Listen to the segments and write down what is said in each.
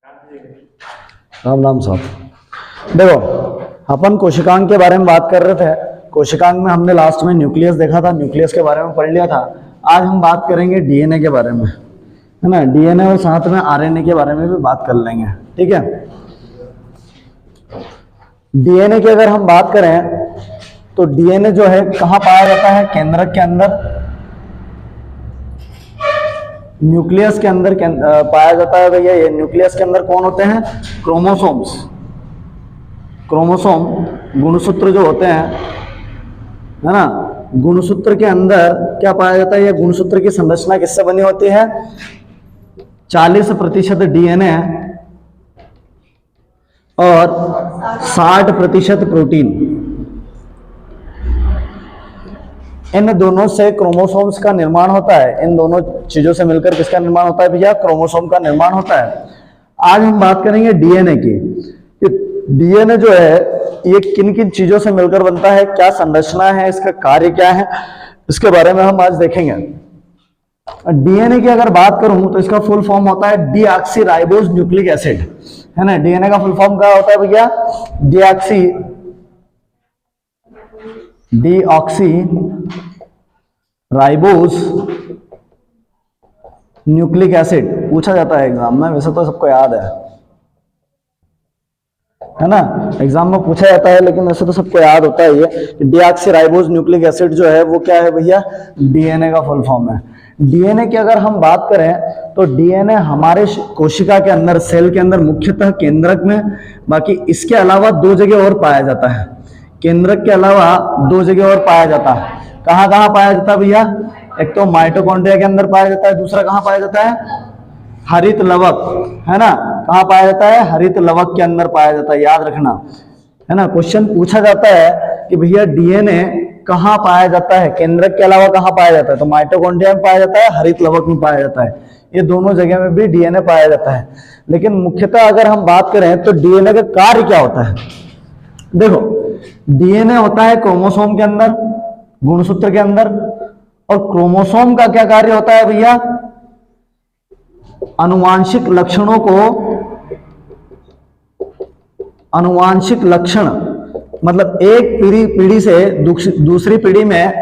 राम राम साहब। देखो, अपन कोशिकांग के बारे में बात कर रहे थे। कोशिकांग में हमने लास्ट में न्यूक्लियस देखा था, न्यूक्लियस के बारे में पढ़ लिया था। आज हम बात करेंगे डीएनए के बारे में, है ना। डीएनए और साथ में आरएनए के बारे में भी बात कर लेंगे, ठीक है। डीएनए की अगर हम बात करें तो डीएनए जो है कहाँ पाया जाता है? केंद्रक के अंदर, न्यूक्लियस के अंदर पाया जाता है भैया। ये न्यूक्लियस के अंदर कौन होते हैं? क्रोमोसोम्स। क्रोमोसोम गुणसूत्र जो होते हैं, है ना, गुणसूत्र के अंदर क्या पाया जाता है? ये गुणसूत्र की संरचना किससे बनी होती है? 40% डीएनए और 60% प्रोटीन। इन दोनों से क्रोमोसोम्स का निर्माण होता है। इन दोनों चीजों से मिलकर किसका निर्माण होता है भैया? क्रोमोसोम का निर्माण होता है। आज हम बात करेंगे डीएनए की। डीएनए जो है ये किन किन चीजों से मिलकर बनता है, क्या संरचना है, इसका कार्य क्या है, इसके बारे में हम आज देखेंगे। डीएनए की अगर बात करूं तो इसका फुल फॉर्म होता है डीऑक्सीराइबोज न्यूक्लिक एसिड, है ना। डीएनए का फुल फॉर्म क्या होता है भैया? डीऑक्सीराइबोज न्यूक्लिक एसिड पूछा जाता है एग्जाम में। वैसे तो सबको याद है ना, एग्जाम में पूछा जाता है, लेकिन वैसे तो सबको याद होता है ये डीऑक्सीराइबोज न्यूक्लिक एसिड जो है वो क्या है भैया? डीएनए का फुल फॉर्म है। डीएनए की अगर हम बात करें तो डीएनए हमारे कोशिका के अंदर, सेल के अंदर मुख्यतः केंद्रक में, बाकी इसके अलावा 2 जगह और पाया जाता है। केंद्रक के अलावा 2 जगह और पाया जाता है। कहाँ कहाँ पाया जाता है भैया? एक तो माइटोकॉन्ड्रिया के अंदर पाया जाता है, दूसरा कहाँ पाया जाता है? हरित लवक, है ना। कहाँ पाया जाता है? हरित लवक के अंदर पाया जाता है, याद रखना, है ना। क्वेश्चन पूछा जाता है कि भैया डीएनए कहाँ पाया जाता है, केंद्रक के अलावा कहाँ पाया जाता है? तो माइटोकॉन्ड्रिया में पाया जाता है, हरित लवक में पाया जाता है। ये दोनों जगह में भी डीएनए पाया जाता है। लेकिन मुख्यतः अगर हम बात करें तो डीएनए का कार्य क्या होता है? देखो, डीएनए होता है क्रोमोसोम के अंदर, गुणसूत्र के अंदर। और क्रोमोसोम का क्या कार्य होता है भैया? आनुवांशिक लक्षणों को, आनुवांशिक लक्षण मतलब एक पीढ़ी से दूसरी पीढ़ी में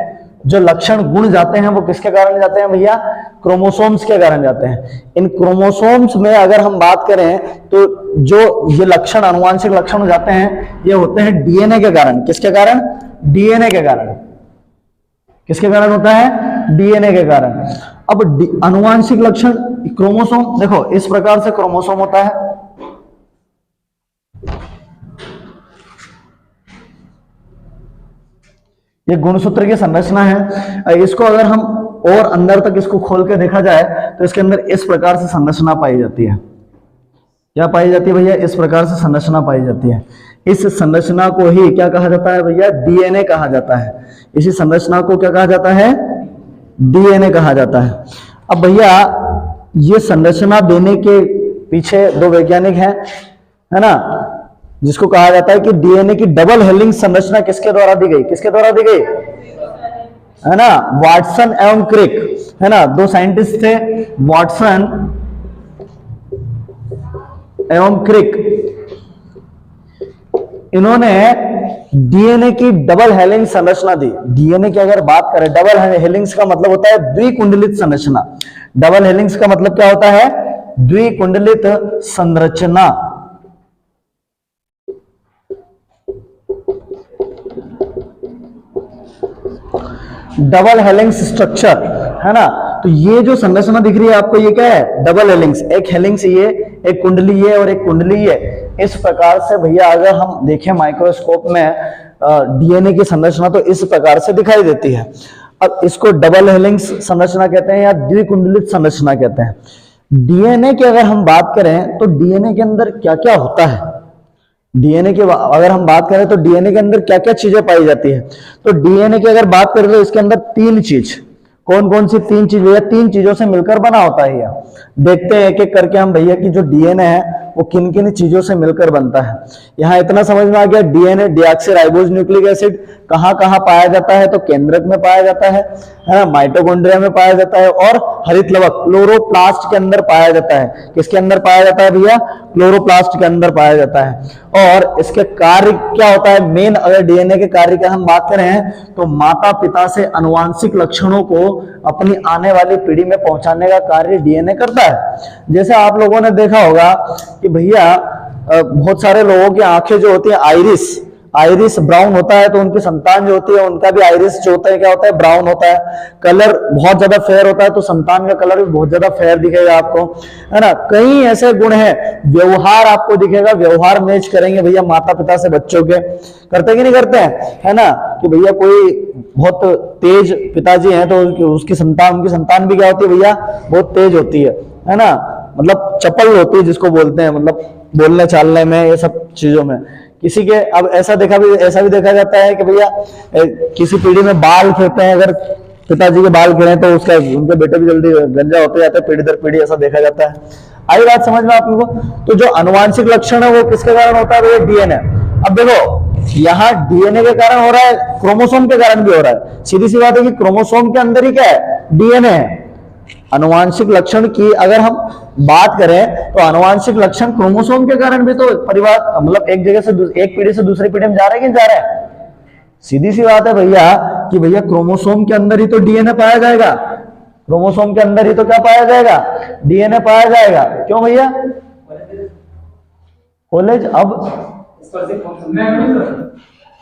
जो लक्षण गुण जाते हैं वो किसके कारण जाते हैं भैया? क्रोमोसोम्स के कारण जाते हैं। इन क्रोमोसोम्स में अगर हम बात करें तो जो ये लक्षण, आनुवांशिक लक्षण हो जाते हैं, ये होते हैं डीएनए के कारण। किसके कारण? डीएनए के कारण। किसके कारण होता है? डीएनए के कारण। अब आनुवांशिक लक्षण क्रोमोसोम, देखो इस प्रकार से क्रोमोसोम होता है। ये गुणसूत्र की संरचना है। इसको अगर हम और अंदर तक इसको खोल के देखा जाए तो इसके अंदर इस प्रकार से संरचना पाई जाती है। क्या पाई जाती है भैया? इस प्रकार से संरचना पाई जाती है। इस संरचना को ही क्या कहा जाता है भैया? डीएनए कहा जाता है। इसी संरचना को क्या कहा जाता है? डीएनए कहा जाता है। अब भैया ये संरचना देने के पीछे 2 वैज्ञानिक हैं, है ना, जिसको कहा जाता है कि डीएनए की डबल हेलिक्स संरचना किसके द्वारा दी गई? किसके द्वारा दी गई? है ना, वाटसन एवं क्रिक, है ना। 2 साइंटिस्ट थे, वाटसन एवं क्रिक। इन्होंने डीएनए की डबल हेलिक्स संरचना दी। डीएनए की अगर बात करें, डबल हेलिक्स का मतलब होता है द्विकुंडलित संरचना। डबल हेलिक्स का मतलब क्या होता है? द्विकुंडलित संरचना। डबल हेलिक्स स्ट्रक्चर, है ना। तो ये जो संरचना दिख रही है आपको, ये क्या है? Double helix. एक हेलिक्स ये, एक कुंडली ये और एक कुंडली ये। इस प्रकार से भैया अगर हम देखें माइक्रोस्कोप में डीएनए की संरचना तो इस प्रकार से दिखाई देती है। अब इसको डबल हेलिक्स संरचना कहते हैं या द्विकुंडलित संरचना कहते हैं। डीएनए की अगर हम बात करें तो डीएनए के अंदर क्या क्या होता है? डीएनए की अगर हम बात करें तो डीएनए के अंदर क्या क्या चीजें पाई जाती है? तो डीएनए की अगर बात करें तो इसके अंदर 3 चीज। कौन कौन सी 3 चीजें? या 3 चीजों से मिलकर बना होता है। यह देखते हैं एक एक करके हम भैया कि जो डीएनए है वो किन किन चीजों से मिलकर बनता है। यहाँ इतना समझ में आ गया, डीएनए डीऑक्सीराइबोज न्यूक्लिक एसिड कहाँ कहाँ पाया जाता है? तो केंद्रक में पाया जाता है, है ना, माइटोकॉन्ड्रिया में पाया जाता है, और हरित लवक क्लोरोप्लास्ट के अंदर पाया जाता है। किसके अंदर पाया जाता है भैया? क्लोरोप्लास्ट के अंदर पाया जाता है। और इसके कार्य क्या होता है? मेन अगर डीएनए के कार्य की हम बात करें तो माता पिता से अनुवांशिक लक्षणों को अपनी आने वाली पीढ़ी में पहुंचाने का कार्य डीएनए करता है। जैसे आप लोगों ने देखा होगा कि भैया बहुत सारे लोगों की आंखें जो होती है आइरिस ब्राउन होता है, तो उनकी संतान जो होती है उनका भी आइरिस जो होता है क्या होता है? ब्राउन होता है। कलर बहुत ज्यादा फेयर होता है तो संतान का कलर भी बहुत ज्यादा फेयर दिखेगा आपको, है ना। कई ऐसे गुण हैं, व्यवहार आपको दिखेगा, व्यवहार मैच करेंगे भैया माता पिता से बच्चों के, करते कि नहीं करते हैं, है ना। कि भैया कोई बहुत तेज पिताजी हैं तो उनकी संतान भी क्या होती है भैया? बहुत तेज होती है ना, मतलब चपल होती है जिसको बोलते हैं, मतलब बोलने चालने में, ये सब चीजों में। किसी के अब ऐसा भी देखा जाता है कि भैया किसी पीढ़ी में बाल गिरते हैं, अगर पिताजी के बाल गिरे तो उनके बेटे भी जल्दी गंजा होते जाते हैं, पीढ़ी दर पीढ़ी ऐसा देखा जाता है। आई बात समझ में आप लोगों को? तो जो अनुवांशिक लक्षण है वो किसके कारण होता है? वो डीएनए। अब देखो यहाँ डीएनए के कारण हो रहा है, क्रोमोसोम के कारण भी हो रहा है। सीधी सी बात है कि क्रोमोसोम के अंदर ही क्या है? डीएनए है। अनुवांशिक लक्षण की अगर हम बात करें तो अनुवांशिक लक्षण क्रोमोसोम के कारण भी तो परिवार, मतलब एक जगह से एक पीढ़ी से दूसरी पीढ़ी में जा रहे हैं कि नहीं जा रहे हैं? सीधी सी बात है भैया कि भैया क्रोमोसोम के अंदर ही तो डीएनए पाया जाएगा, क्रोमोसोम के अंदर ही तो क्या पाया जाएगा? डीएनए पाया जाएगा। क्यों भैया? कॉलेज अब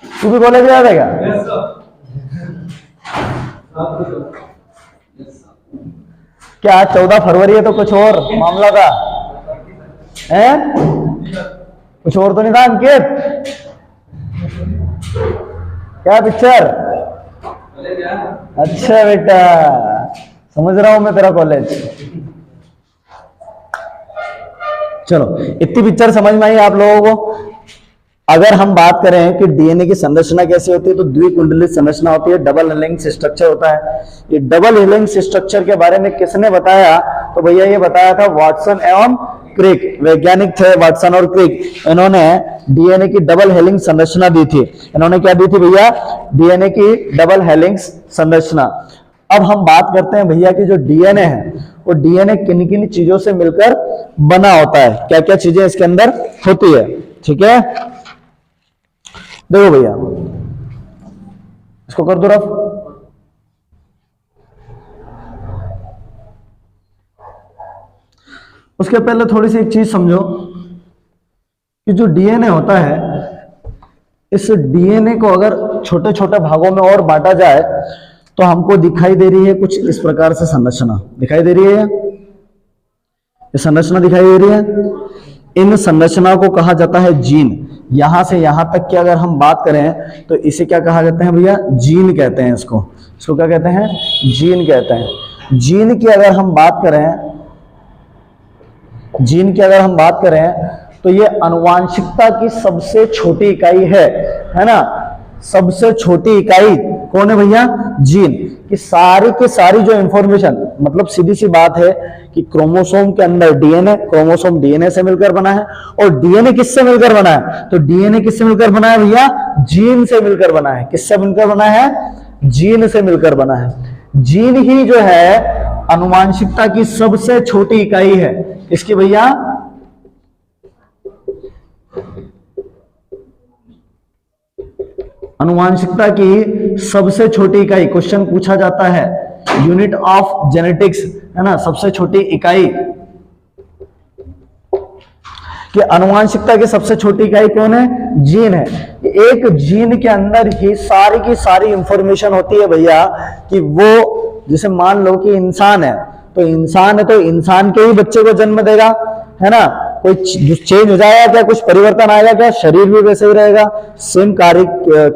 तू भी कॉलेज आ जाएगा? क्या आज 14 फरवरी है तो कुछ और मामला था है? कुछ और तो नहीं था अंकित? क्या पिक्चर? अच्छा बेटा, समझ रहा हूं मैं तेरा कॉलेज। चलो इतनी पिक्चर समझ में आई आप लोगों को। अगर हम बात करें कि डीएनए की संरचना कैसे होती है तो द्विकुंडलित संरचना होती है, डबल हेलिक्स स्ट्रक्चर होता है। ये डबल हेलिक्स स्ट्रक्चर के बारे में किसने बताया? तो भैया ये बताया था वाटसन एवं क्रिक, वैज्ञानिक थे वाटसन और क्रिक। इन्होंने डीएनए की डबल हेलिक्स संरचना दी थी। इन्होंने क्या दी थी भैया? डीएनए की डबल हेलिक्स संरचना। अब हम बात करते हैं भैया कि जो डीएनए है वो डीएनए किन किन चीजों से मिलकर बना होता है, क्या क्या चीजें इसके अंदर होती है। ठीक है, देखो भैया इसको कर दो रफ। उसके पहले थोड़ी सी एक चीज समझो कि जो डीएनए होता है, इस डीएनए को अगर छोटे छोटे भागों में और बांटा जाए तो हमको दिखाई दे रही है कुछ इस प्रकार से संरचना दिखाई दे रही है। ये संरचना दिखाई दे रही है। इन संरचना को कहा जाता है जीन। यहां से यहां तक की अगर हम बात करें तो इसे क्या कहा जाता है भैया? जीन कहते हैं इसको क्या कहते हैं? जीन कहते हैं। जीन की अगर हम बात करें तो ये आनुवांशिकता की सबसे छोटी इकाई है ना। सबसे छोटी इकाई कौन है भैया? जीन की सारी जो इंफॉर्मेशन, मतलब सीधी सी बात है कि क्रोमोसोम के अंदर डीएनए, क्रोमोसोम डीएनए से मिलकर बना है। और डीएनए किससे मिलकर बना है? तो डीएनए किससे मिलकर बना है भैया? जीन से मिलकर बना है। किससे मिलकर बना है? जीन से मिलकर बना है। जीन ही जो है आनुवांशिकता की सबसे छोटी इकाई है। इसकी भैया आनुवांशिकता की सबसे छोटी इकाई। क्वेश्चन पूछा जाता है, यूनिट ऑफ जेनेटिक्स, है ना, सबसे छोटी इकाई कि आनुवांशिकता की सबसे छोटी इकाई कौन है? जीन है। एक जीन के अंदर ही सारी की सारी इंफॉर्मेशन होती है भैया कि वो, जैसे मान लो कि इंसान है तो इंसान के ही बच्चे को जन्म देगा, है ना। कोई चेंज हो जाएगा क्या? कुछ परिवर्तन आएगा क्या? शरीर भी वैसे ही रहेगा, सेम कार्य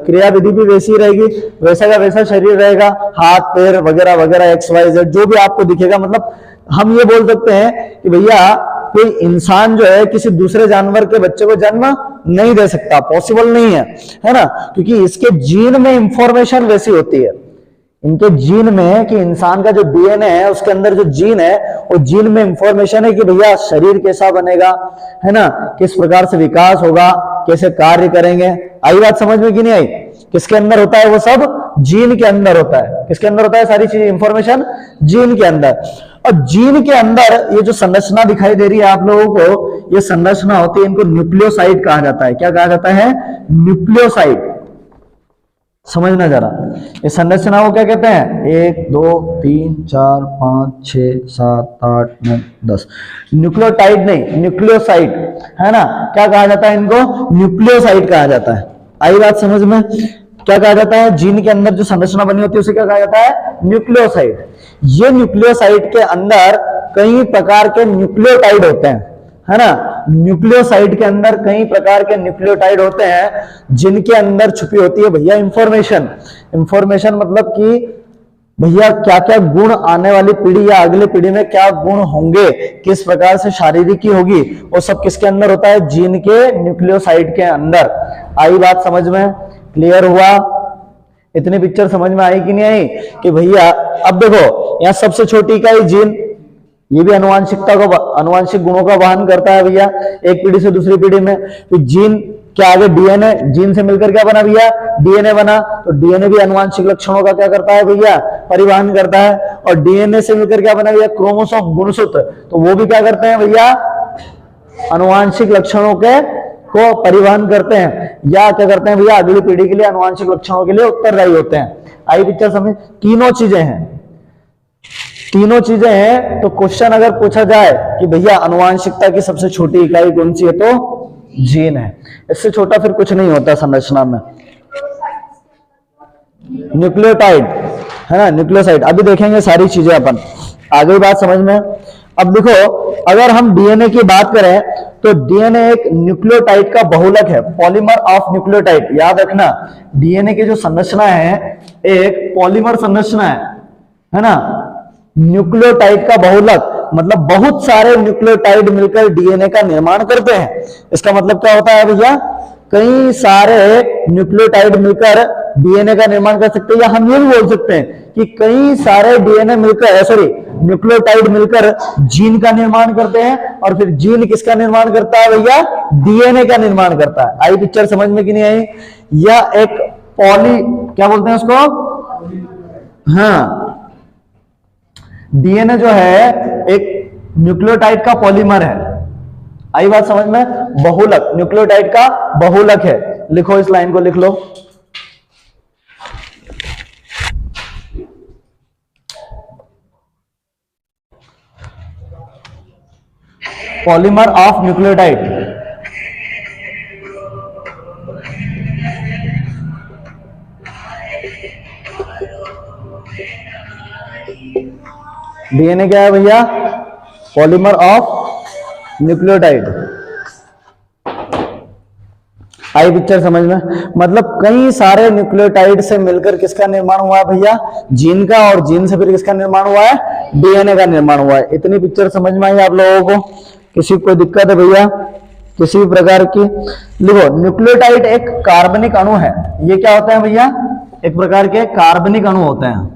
क्रिया विधि भी वैसी ही रहेगी, वैसा का वैसा शरीर रहेगा, हाथ पैर वगैरह वगैरह XYZ जो भी आपको दिखेगा। मतलब हम ये बोल सकते हैं कि भैया कोई इंसान जो है किसी दूसरे जानवर के बच्चे को जन्म नहीं दे सकता, पॉसिबल नहीं है ना, क्योंकि इसके जीन में इंफॉर्मेशन वैसी होती है। इनके जीन में कि इंसान का जो डीएनए है उसके अंदर जो जीन है वो जीन में इंफॉर्मेशन है कि भैया शरीर कैसा बनेगा, है ना, किस प्रकार से विकास होगा, कैसे कार्य करेंगे। आई बात समझ में कि नहीं आई? किसके अंदर होता है वो सब? जीन के अंदर होता है। किसके अंदर होता है सारी चीज इंफॉर्मेशन? जीन के अंदर। और जीन के अंदर ये जो संरचना दिखाई दे रही है आप लोगों को, ये संरचना होती है, इनको न्यूक्लियोसाइड कहा जाता है। क्या कहा जाता है? न्यूक्लियोसाइड। समझना जरा, इस संरचना को क्या कहते हैं? 1 2 3 4 5 6 7 8 9 10। न्यूक्लियोटाइड नहीं, न्यूक्लियोसाइड है ना। क्या कहा जाता है इनको? न्यूक्लियोसाइड कहा जाता है। आई बात समझ में? क्या कहा जाता है? जीन के अंदर जो संरचना बनी होती है उसे क्या कहा जाता है? न्यूक्लियोसाइड। ये न्यूक्लियोसाइड के अंदर कई प्रकार के न्यूक्लियोटाइड होते हैं, है ना। न्यूक्लियोसाइड के अंदर कई प्रकार के न्यूक्लियोटाइड होते हैं जिनके अंदर छुपी होती है भैया इंफॉर्मेशन। इंफॉर्मेशन मतलब कि भैया क्या क्या गुण आने वाली पीढ़ी या अगली पीढ़ी में क्या गुण होंगे, किस प्रकार से शारीरिकी होगी, वो सब किसके अंदर होता है? जीन के न्यूक्लियोसाइड के अंदर। आई बात समझ में? क्लियर हुआ? इतनी पिक्चर समझ में आई कि नहीं आई? कि भैया अब देखो यहाँ सबसे छोटी इकाई जीन, ये भी अनुवांशिकता को, अनुवांशिक गुणों का वहन करता है भैया एक पीढ़ी से दूसरी पीढ़ी में। तो जीन के आगे डीएनए, जीन से मिलकर क्या बना भैया? डीएनए बना। तो डीएनए भी अनुवांशिक लक्षणों का क्या करता है भैया? परिवहन करता है। और डीएनए से मिलकर क्या बना भैया? क्रोमोसोम, गुणसूत्र। तो वो भी क्या करते हैं भैया? अनुवांशिक लक्षणों के को परिवहन करते हैं, या क्या करते हैं भैया? अगली पीढ़ी के लिए अनुवांशिक लक्षणों के लिए उत्तरदायी होते हैं। आई पिक्चर समझ? तीनों चीजें हैं, तीनों चीजें हैं। तो क्वेश्चन अगर पूछा जाए कि भैया अनुवांशिकता की सबसे छोटी इकाई कौन सी है, तो जीन है। इससे छोटा फिर कुछ नहीं होता संरचना में। न्यूक्लियोटाइड है ना, न्यूक्लियोसाइड। अभी देखेंगे सारी चीजें अपन, आगे बात समझ में। अब देखो, अगर हम डीएनए की बात करें तो डीएनए एक न्यूक्लियोटाइड का बहुलक है, पॉलीमर ऑफ न्यूक्लियोटाइड। याद रखना, डीएनए की जो संरचना है एक पॉलीमर संरचना है ना। न्यूक्लियोटाइड का बहुलक मतलब बहुत सारे न्यूक्लियोटाइड मिलकर डीएनए का निर्माण करते हैं। इसका मतलब क्या होता है भैया? कई सारे न्यूक्लियोटाइड मिलकर डीएनए का निर्माण कर सकते हैं, या हम ये भी बोल सकते हैं कि कई सारे डीएनए मिलकर, सॉरी, न्यूक्लियोटाइड मिलकर जीन का निर्माण करते हैं। और फिर जीन किसका निर्माण करता है भैया? डीएनए का निर्माण करता है। आई पिक्चर समझ में कि नहीं आई? या एक पॉली, क्या बोलते हैं उसको? हाँ, डीएनए जो है एक न्यूक्लियोटाइड का पॉलीमर है। आई बात समझ में? बहुलक, न्यूक्लियोटाइड का बहुलक है। लिखो, इस लाइन को लिख लो। Polymer of nucleotide. डीएनए क्या है भैया? Polymer of nucleotide. आई पिक्चर समझ में? मतलब कई सारे न्यूक्लियोटाइड से मिलकर किसका निर्माण हुआ है भैया? जीन का। और जीन से फिर किसका निर्माण हुआ है? डीएनए का निर्माण हुआ है। इतनी पिक्चर समझ में आई आप लोगों को? किसी को कोई दिक्कत है भैया किसी भी प्रकार की? लिखो, न्यूक्लियोटाइड एक कार्बनिक अणु है। ये क्या होता है भैया? एक प्रकार के कार्बनिक अणु होते हैं।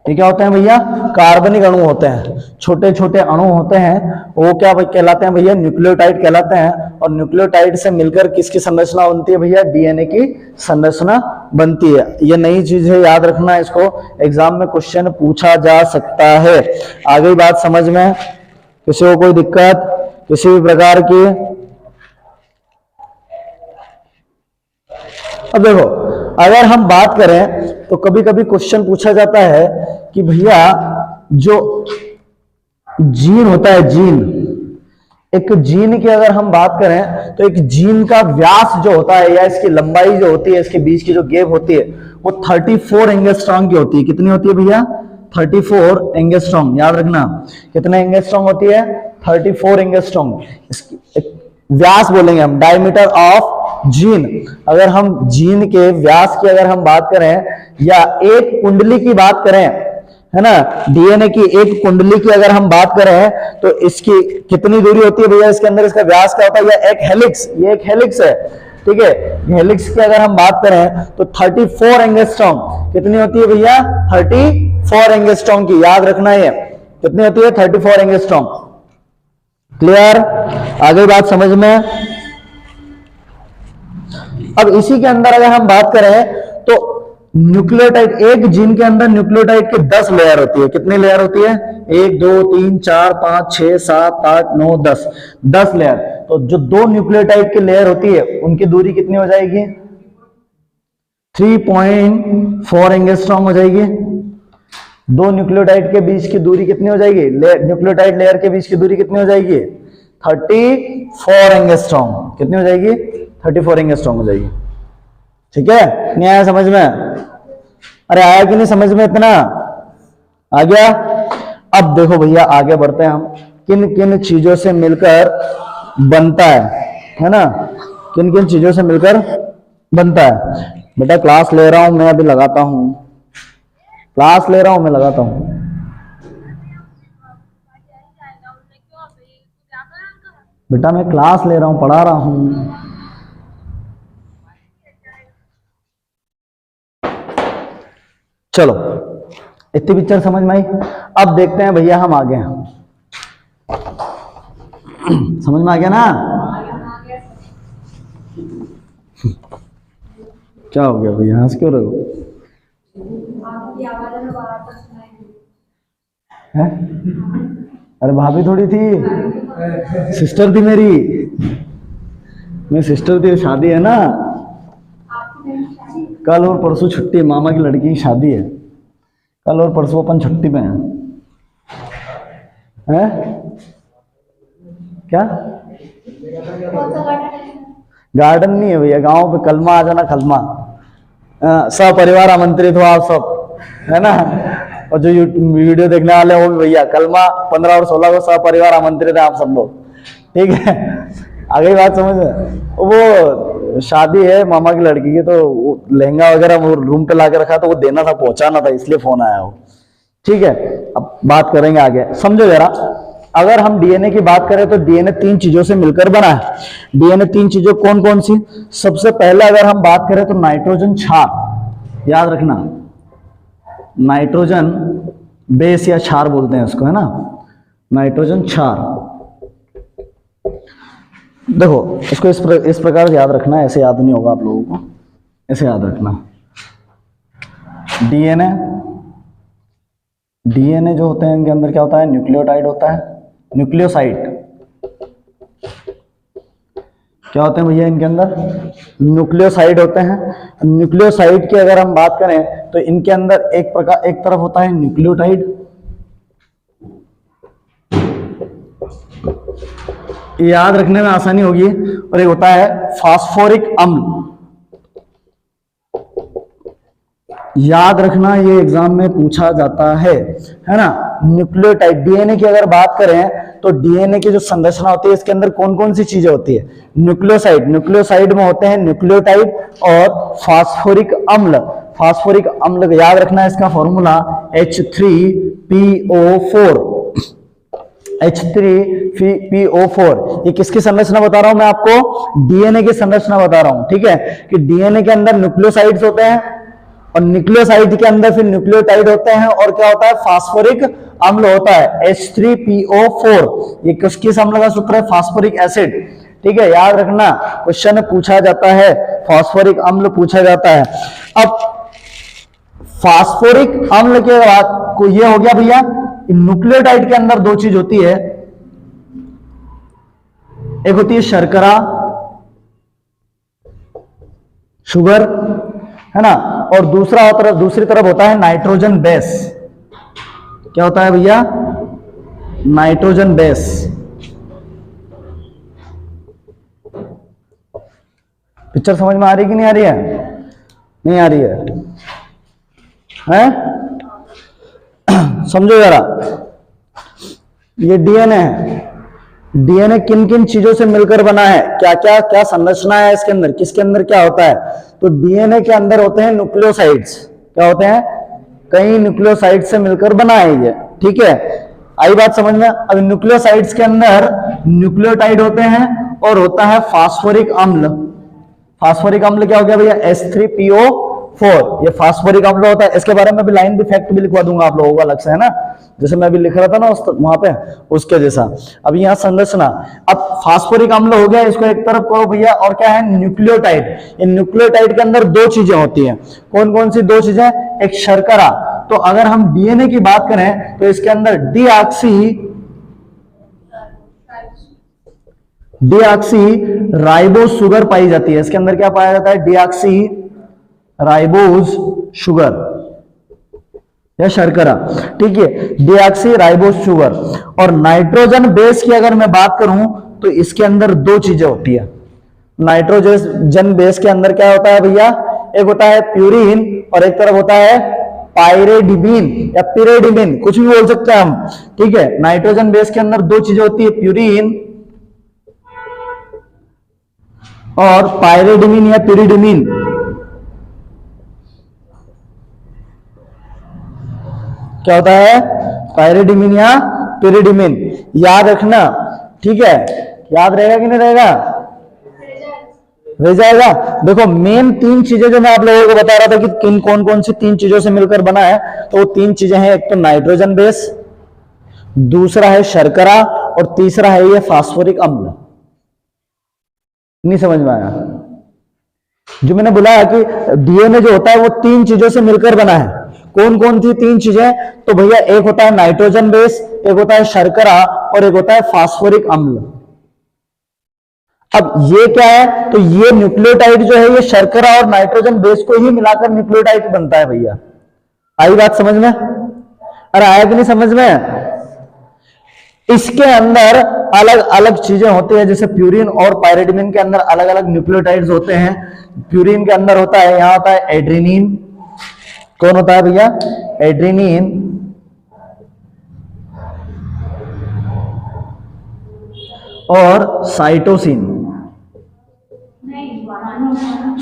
ये क्या होते हैं भैया? कार्बनिक अणु होते हैं। छोटे छोटे अणु होते हैं, वो क्या कहलाते हैं भैया? न्यूक्लियोटाइड कहलाते हैं। और न्यूक्लियोटाइड से मिलकर किसकी संरचना बनती है भैया? डीएनए की संरचना बनती है। ये नई चीज है, याद रखना। इसको एग्जाम में क्वेश्चन पूछा जा सकता है। आगे बात समझ में? किसी को कोई दिक्कत किसी भी प्रकार की? अब देखो, अगर हम बात करें तो कभी कभी क्वेश्चन पूछा जाता है कि भैया जो जीन होता है, जीन, एक जीन की अगर हम बात करें तो एक जीन का व्यास जो होता है या इसकी लंबाई जो होती है, इसके बीच की जो गैप होती है, वो 34 एंगस्ट्रॉम की होती है। कितनी होती है भैया? 34 एंगस्ट्रॉम। याद रखना, कितने एंगस्ट्रॉम होती है? 34 एंगस्ट्रॉम। इसकी व्यास बोलेंगे हम, डायमीटर ऑफ जीन। अगर हम जीन के व्यास की अगर हम बात करें या एक कुंडली की बात करें, है ना, डीएनए की एक कुंडली की अगर हम बात करें तो इसकी कितनी दूरी होती है भैया? इसके अंदर इसका व्यास क्या होता है? या एक हेलिक्स, ये एक हेलिक्स है, ठीक है। हेलिक्स की अगर हम बात करें तो 34 एंगस्ट्रॉम। कितनी होती है भैया? 34 एंगस्ट्रॉम की। याद रखना, ये कितनी होती है? 34 एंगस्ट्रॉम। क्लियर? आगे बात समझ में? अब इसी के अंदर अगर हम बात करें तो न्यूक्लियोटाइड, एक जीन के अंदर न्यूक्लियोटाइड की 10 लेयर होती है। कितनी लेयर होती है? 1 2 3 4 5 6 7 8 9 10 लेयर। तो जो 2 न्यूक्लियोटाइड की लेयर होती है उनकी दूरी कितनी हो जाएगी? 3.4 एंगस्ट्रॉम हो जाएगी। 2 न्यूक्लियोटाइड के बीच की दूरी कितनी हो जाएगी? न्यूक्लियोटाइड लेयर के बीच की दूरी कितनी हो जाएगी? 34 एंगस्ट्रॉम। कितनी हो जाएगी? 34 एंगस्ट्रॉम हो जाएगी। ठीक है, नहीं आया समझ में? अरे आया कि नहीं समझ में? इतना आ गया? अब देखो भैया आगे बढ़ते हैं हम, किन किन चीजों से मिलकर बनता है ना? किन किन चीजों से मिलकर बनता है? बेटा क्लास ले रहा हूं मैं, अभी लगाता हूं, क्लास ले रहा हूं मैं, लगाता हूं। बेटा मैं क्लास ले रहा हूं, पढ़ा रहा हूं। चलो इतनी पिक्चर समझ में आई। अब देखते हैं भैया हम आगे हैं। समझ में आ गया ना? क्या हो गया भैया, हंस क्यों रहे हो? है? अरे भाभी थोड़ी थी, सिस्टर थी मेरी। मेरी सिस्टर थी, शादी है ना कल और परसों, छुट्टी, मामा की लड़की की शादी है। कल और परसों अपन छुट्टी पे हैं। है? क्या गार्डन नहीं है भैया, गांव पे कलमा आ जाना, कलमा। सपरिवार आमंत्रित हो आप सब, है ना? और जो वीडियो देखने वाले हैं वो भी भैया कलमा 15 और 16 को सपरिवार आमंत्रित है आप सब लोग। ठीक है, आगे बात समझ में? वो शादी है मामा की लड़की की, तो लहंगा वगैरह वो रूम पे ला के रखा, तो वो देना था, पहुंचाना था, इसलिए फोन आया हो। ठीक है, अब बात करेंगे आगे, समझो जरा। अगर हम डीएनए की बात करें तो डीएनए 3 चीजों से मिलकर बना है। डीएनए 3 चीजों कौन कौन सी? सबसे पहले अगर हम बात करें तो नाइट्रोजन क्षार, याद रखना, नाइट्रोजन बेस या क्षार बोलते हैं इसको, है ना? नाइट्रोजन क्षार। देखो इसको इस प्रकार से याद रखना, ऐसे याद नहीं होगा आप लोगों को, ऐसे याद रखना। डीएनए जो होते हैं इनके अंदर क्या होता है? न्यूक्लियोटाइड होता है, न्यूक्लियोसाइड। क्या होते हैं भैया इनके अंदर? न्यूक्लियोसाइड होते हैं। न्यूक्लियोसाइड की अगर हम बात करें तो इनके अंदर एक तरफ होता है न्यूक्लियोटाइड, याद रखने में आसानी होगी, और एक होता है फास्फोरिक अम्ल। याद रखना, ये एग्जाम में पूछा जाता है ना? न्यूक्लियोटाइड, डीएनए की अगर बात करें तो डीएनए की जो संरचना होती है इसके अंदर कौन कौन सी चीजें होती है? न्यूक्लियोसाइड, न्यूक्लियोसाइड में होते हैं न्यूक्लियोटाइड और फास्फोरिक अम्ल। फास्फोरिक अम्ल याद रखना है, इसका फॉर्मूला H3PO4। H3PO4। ये किसकी संरचना बता रहा हूं मैं आपको? डीएनए की संरचना बता रहा हूं। ठीक है, कि डीएनए के अंदर न्यूक्लियोसाइड्स होते हैं और न्यूक्लियोसाइड के अंदर फिर न्यूक्लियोटाइड होते हैं, और क्या होता है? फास्फोरिक अम्ल होता है, H3PO4। ये किस अम्ल का सूत्र है? Phosphoric acid. ठीक है, याद रखना, क्वेश्चन पूछा जाता है, फास्फोरिक अम्ल पूछा जाता है। अब फास्फोरिक अम्ल के बाद को ये हो गया भैया, न्यूक्लियोटाइड के अंदर 2 चीज होती है, एक होती है शर्करा, शुगर, है ना? और दूसरी तरफ होता है नाइट्रोजन बेस। क्या होता है भैया? Nitrogen base. पिक्चर समझ में आ रही कि नहीं आ रही है? नहीं आ रही है? समझो जरा, ये डीएनए है। डीएनए किन किन चीजों से मिलकर बना है? क्या संरचना है इसके अंदर? किसके अंदर क्या होता है? तो डीएनए के अंदर होते हैं न्यूक्लियोसाइड्स। क्या होते हैं? कई न्यूक्लियोसाइड से मिलकर बना है ये। ठीक है, आई बात समझ में? अब न्यूक्लियोसाइड्स के अंदर न्यूक्लियोटाइड होते हैं और होता है फास्फोरिक अम्ल। फास्फोरिक अम्ल क्या हो गया भैया? H3PO4। 4 ये फास्फोरिक अम्ल होता है। इसके बारे में भी लाइन भी फैक्ट भी लिखवा दूंगा आप लोगों को अलग से, है ना, जैसे मैं अभी लिख रहा था ना उस वहां पे उसके जैसा। अब यहाँ संरचना, अब फास्फोरिक अम्ल हो गया, इसको एक तरफ करो भैया। और क्या है, न्यूक्लियोटाइड। इन न्यूक्लियोटाइड के अंदर दो चीजें होती हैं। कौन कौन सी दो चीजें? एक शर्करा। तो अगर हम डीएनए की बात करें तो इसके अंदर डीऑक्सी राइबोज शुगर पाई जाती है। इसके अंदर क्या पाया जाता है? डीऑक्सी राइबोज शुगर या शर्करा, ठीक है, डीऑक्सी राइबोज शुगर। और नाइट्रोजन बेस की अगर मैं बात करूं तो इसके अंदर दो चीजें होती है। नाइट्रोजन बेस के अंदर क्या होता है भैया? एक होता है प्यूरिन और एक तरफ होता है पायरेडिमिन या पिरेडिमिन, कुछ भी बोल सकते हैं हम, ठीक है। नाइट्रोजन बेस के अंदर दो चीजें होती है, प्यूरिन और पायरेडिमिन या पिरिडिमिन। क्या होता है? पायरेडिमिन या पिरिडिमिन। याद रखना, ठीक है, याद रहेगा कि नहीं रहेगा? रह जाएगा। देखो मेन तीन चीजें जो मैं आप लोगों को बता रहा था कि किन कौन कौन सी तीन चीजों से मिलकर बना है, तो वो तीन चीजें हैं। एक तो नाइट्रोजन बेस, दूसरा है शर्करा और तीसरा है ये फास्फोरिक अम्ल। नहीं समझ में आया? जो मैंने बोला है कि डीएनए जो होता है वो तीन चीजों से मिलकर बना है। कौन कौन सी तीन चीजें? तो भैया एक होता है नाइट्रोजन बेस, एक होता है शर्करा और एक होता है फास्फोरिक अम्ल। अब ये क्या है? तो ये न्यूक्लियोटाइड जो है ये शर्करा और नाइट्रोजन बेस को ही मिलाकर न्यूक्लियोटाइड बनता है भैया। आई बात समझ में? अरे आया कि नहीं समझ में? इसके अंदर अलग अलग चीजें होती है, जैसे प्यूरिन और पायरेडिमिन के अंदर अलग अलग न्यूक्लियोटाइड्स होते हैं। प्यूरिन के अंदर होता है, यहां होता है एड्रीनिन। कौन होता है भैया? एड्रीनिन। और साइटोसिन,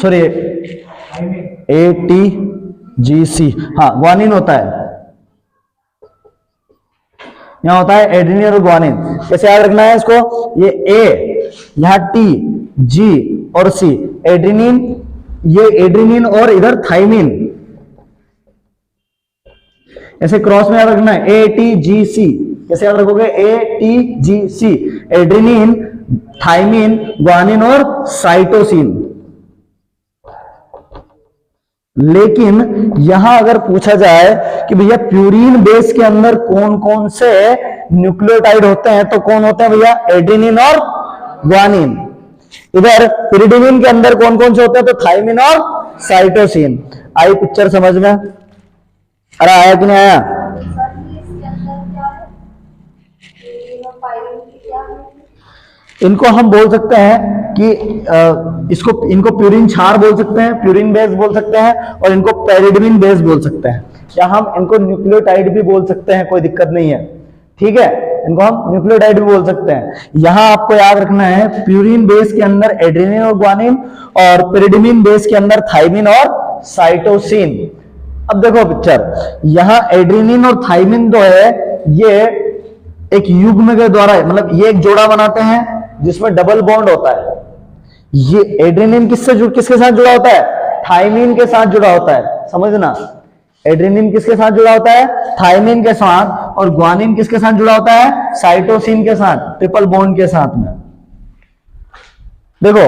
सॉरी ATGC, हाँ ग्वानिन होता है। यहां होता है एड्रीनिन और ग्वानिन। कैसे याद रखना है इसको? ये A, यहां T, G और C। एड्रीनिन, ये एड्रीनिन और इधर थाइमिन, ऐसे क्रॉस में याद रखना है ATGC। कैसे याद रखोगे? ATGC, एड्रीनिन, थाइमिन, ग्वानिन और साइटोसिन। लेकिन यहां अगर पूछा जाए कि भैया प्यूरिन बेस के अंदर कौन कौन से न्यूक्लियोटाइड होते हैं, तो कौन होते हैं भैया? एड्रीनिन और ग्वानिन। इधर पिरिडिमिन के अंदर कौन कौन से होते हैं? तो थाइमिन और साइटोसिन। आई पिक्चर समझ में? अरे आया कि नहीं आया? इनको हम बोल सकते हैं कि इनको प्यूरिन क्षार बोल सकते हैं, प्यूरिन बेस बोल सकते हैं, और इनको पैरिडमिन बेस बोल सकते हैं, या हम इनको न्यूक्लियोटाइड भी बोल सकते हैं, कोई दिक्कत नहीं है, ठीक है। इनको हम न्यूक्लियोटाइड भी बोल सकते हैं। यहां आपको याद रखना है प्यूरिन बेस के अंदर एड्रीनिन और ग्वानिन और पिरिडिमिन बेस के अंदर थाइमिन और साइटोसिन। अब देखो पिक्चर, यहां एड्रीनिन और थाइमिन जो है ये एक युग्म के द्वारा, मतलब ये एक जोड़ा बनाते हैं जिसमें डबल बॉन्ड होता है। ये एड्रीनिन किसके साथ जुड़ा होता है? थाइमिन के साथ जुड़ा होता है, समझना। एड्रीनिन किसके साथ जुड़ा होता है? थाइमिन के साथ। और ग्वानिन किसके साथ जुड़ा होता है? साइटोसिन के साथ, ट्रिपल बॉन्ड के साथ में। देखो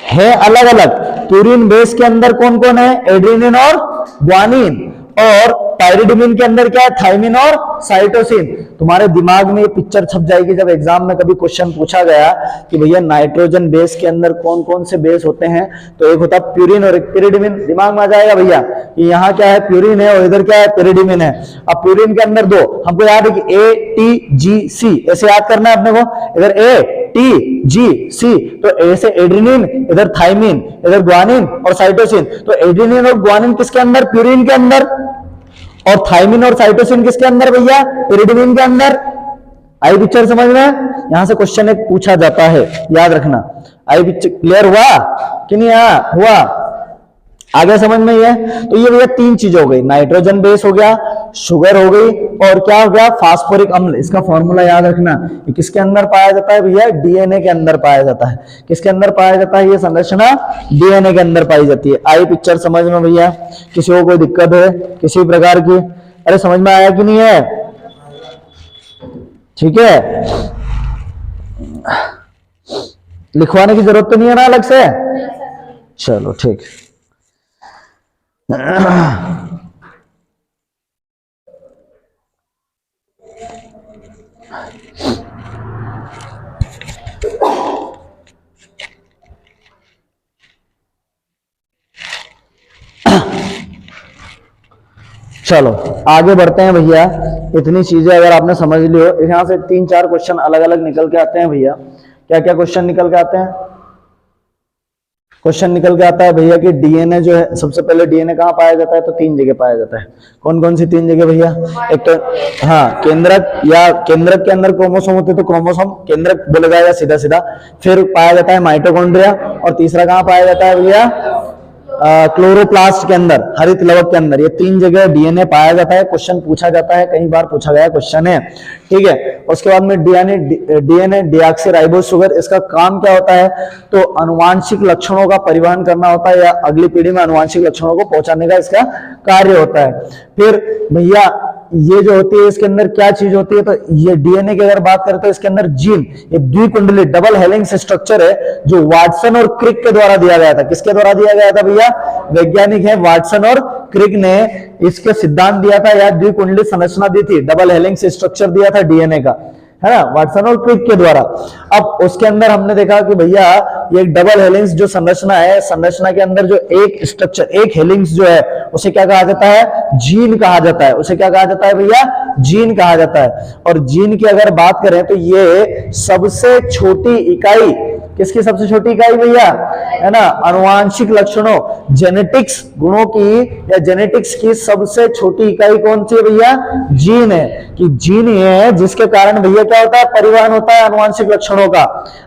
है अलग अलग। प्यूरिन बेस के अंदर कौन कौन है? एड्रीनिन और ग्वानिन। और पायरिडिमिन के अंदर क्या है? थाइमिन और साइटोसिन। तुम्हारे दिमाग में ये पिक्चर छप जाएगी जब एग्जाम में कभी क्वेश्चन पूछा गया कि भैया नाइट्रोजन बेस के अंदर कौन कौन से बेस होते हैं, तो एक होता है प्यूरिन और एक पिरिडिमिन। दिमाग में आ जाएगा भैया कि यहाँ क्या है? प्यूरिन है और इधर क्या है? पिरिडिमिन है। अब प्यूरिन के अंदर दो, हमको याद है कि ATGC, ऐसे याद करना है अपने को। इधर ATGC, तो ऐसे एड्रीनिन, इधर थाइमिन, इधर ग्वानिन और साइटोसिन। तो एड्रीनिन और ग्वानिन किसके अंदर? प्यूरिन के अंदर। और थाइमिन और साइटोसिन किसके अंदर भैया? पिरिडिमिन के अंदर। आई पिक्चर समझ में? यहां से क्वेश्चन एक पूछा जाता है, याद रखना। आई पिक्चर क्लियर हुआ कि नहीं? हुआ? आगे समझ में? ये तो ये भैया तीन चीजें हो गई, नाइट्रोजन बेस हो गया, शुगर हो गई, और क्या हो गया, फास्फोरिक अम्ल। इसका फॉर्मूला याद रखना, ये किसके अंदर पाया जाता है भैया, डीएनए के अंदर पाया जाता है। किसके अंदर पाया जाता है, ये संरचना डीएनए के अंदर पाई जाती है। आई पिक्चर समझ में भैया? किसी को कोई दिक्कत है किसी प्रकार की? अरे समझ में आया कि नहीं है? ठीक है, लिखवाने की जरूरत तो नहीं है ना अलग से? चलो ठीक। चलो आगे बढ़ते हैं भैया। इतनी चीजें अगर आपने समझ ली हो, यहां से 3-4 क्वेश्चन अलग अलग निकल के आते हैं भैया। क्या क्या क्वेश्चन निकल के आते हैं? क्वेश्चन निकल के आता है भैया कि डीएनए जो है, सबसे पहले डीएनए कहाँ पाया जाता है, तो 3 जगह पाया जाता है। कौन कौन सी 3 जगह भैया? एक तो हाँ केंद्रक, या केंद्रक के अंदर क्रोमोसोम होते तो क्रोमोसोम केंद्रक बोला जाएगा सीधा सीधा। फिर पाया जाता है माइटोकॉन्ड्रिया, और तीसरा कहाँ पाया जाता है भैया, क्लोरोप्लास्ट के अंदर, हरित लवक के अंदर। ये 3 जगह डीएनए पाया जाता है। क्वेश्चन पूछा जाता है, कई बार पूछा गया क्वेश्चन है, ठीक है। उसके बाद में डीएनए डीऑक्सीराइबोज शुगर, इसका काम क्या होता है, तो अनुवांशिक लक्षणों का परिवहन करना होता है, या अगली पीढ़ी में अनुवांशिक लक्षणों को पहुंचाने का इसका कार्य होता है। फिर भैया ये जो होती है, इसके अंदर क्या चीज होती है, तो ये डीएनए की अगर बात करें तो इसके अंदर जीन, ये द्विकुंडली डबल हेलिक्स स्ट्रक्चर है, जो वाटसन और क्रिक के द्वारा दिया गया था। किसके द्वारा दिया गया था भैया? वैज्ञानिक है वाटसन और क्रिक ने इसके सिद्धांत दिया था, या द्विकुंडली संरचना दी थी, डबल हेलिक्स स्ट्रक्चर दिया था डीएनए का, है ना, वाटसन और क्रिक के द्वारा। अब उसके अंदर हमने देखा कि भैया ये एक डबल हेलिक्स जो संरचना है, संरचना के अंदर जो एक स्ट्रक्चर, एक हेलिक्स जो है, उसे क्या कहा जाता है, जीन कहा जाता है। उसे क्या कहा जाता है भैया? जीन कहा जाता है। और जीन की अगर बात करें तो ये सबसे छोटी इकाई, किसकी सबसे छोटी इकाई भैया, है ना, अनुवांशिक लक्षणों, जेनेटिक्स गुणों की या जेनेटिक्स की सबसे छोटी इकाई कौन सी है भैया? जीन है। कि जीन ये है जिसके कारण भैया क्या होता है, परिवहन होता है अनुवांशिक लक्षणों का।